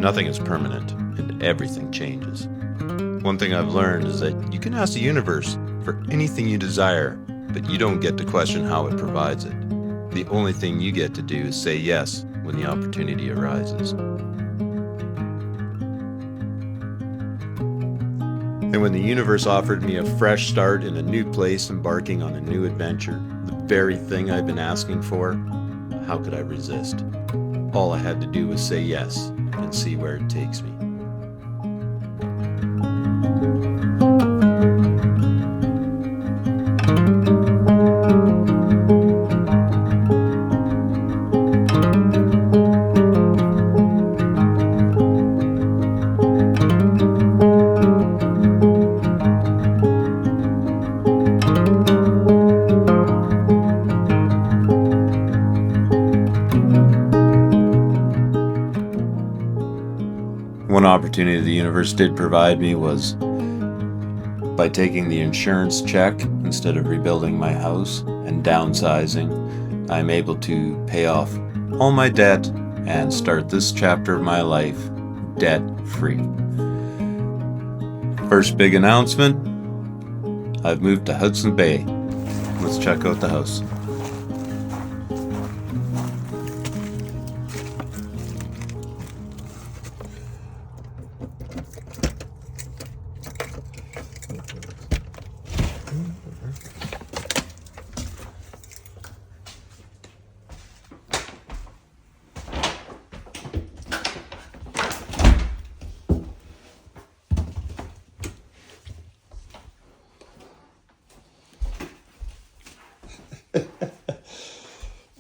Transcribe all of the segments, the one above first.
Nothing is permanent, and everything changes. One thing I've learned is that you can ask the universe for anything you desire, but you don't get to question how it provides it. The only thing you get to do is say yes when the opportunity arises. And when the universe offered me a fresh start in a new place, embarking on a new adventure, the very thing I've been asking for, how could I resist? All I had to do was say yes and see where it takes me. One opportunity the universe did provide me was by taking the insurance check instead of rebuilding my house and downsizing. I'm able to pay off all my debt and start this chapter of my life debt-free. First big announcement, I've moved to Hudson Bay. Let's check out the house.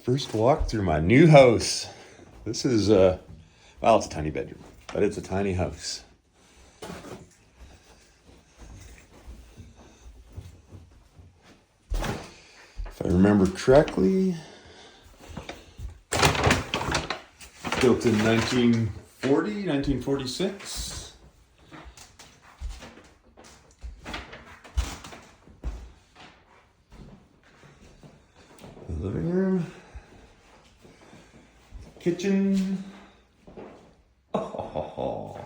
First walk through my new house. This is, well, it's a tiny bedroom, but it's a tiny house. If I remember correctly, built in 1946. The living room. Kitchen. Oh.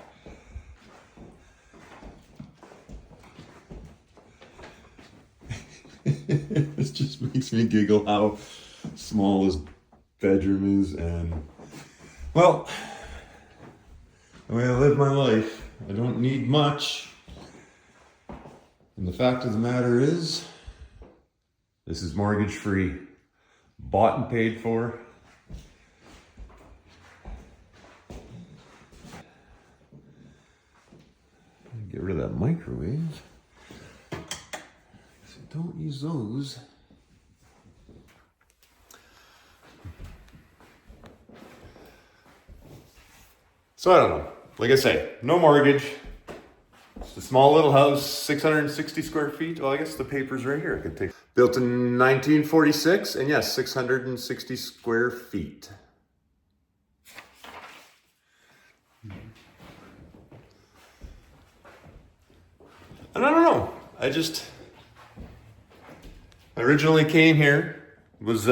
This just makes me giggle how small this bedroom is, and well, the way I live my life, I don't need much. And the fact of the matter is, this is mortgage free, bought and paid for. Get rid of that microwave. So don't use those. So I don't know. Like I say, no mortgage. It's a small little house, 660 square feet. Well, I guess the paper's right here. I could take. Built in 1946, and yes, 660 square feet. And I don't know, I originally came here, was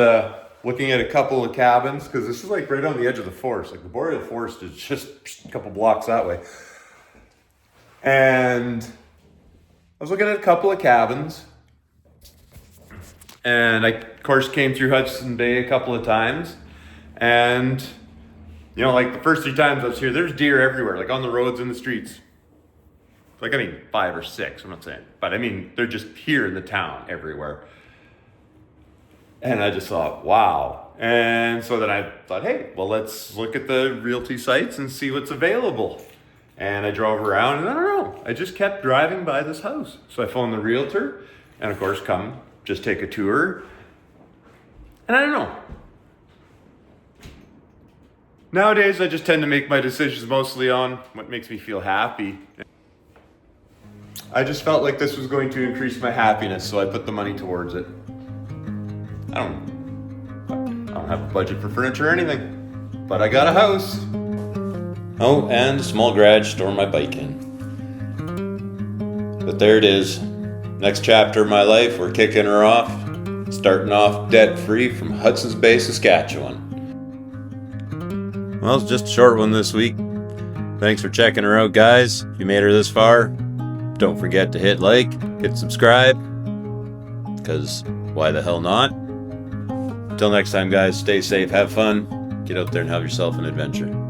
looking at a couple of cabins, because this is like right on the edge of the forest. Like the boreal forest is just a couple blocks that way. And I was looking at a couple of cabins, and I, of course, came through Hudson Bay a couple of times. And, you know, like the first 3 times I was here, there's deer everywhere, like on the roads and the streets. Like, I mean, 5 or 6, I'm not saying. But I mean, they're just here in the town everywhere. And I just thought, wow. And so then I thought, hey, well, let's look at the realty sites and see what's available. And I drove around, and I don't know, I just kept driving by this house. So I phoned the realtor, and of course, come just take a tour. And I don't know. Nowadays, I just tend to make my decisions mostly on what makes me feel happy. I just felt like this was going to increase my happiness, so I put the money towards it. I don't have a budget for furniture or anything, but I got a house. Oh, and a small garage to store my bike in. But there it is. Next chapter of my life, we're kicking her off. Starting off debt-free from Hudson's Bay, Saskatchewan. Well, it's just a short one this week. Thanks for checking her out, guys. If you made her this far, don't forget to hit like, hit subscribe, because why the hell not? Until next time, guys, stay safe, have fun, get out there and have yourself an adventure.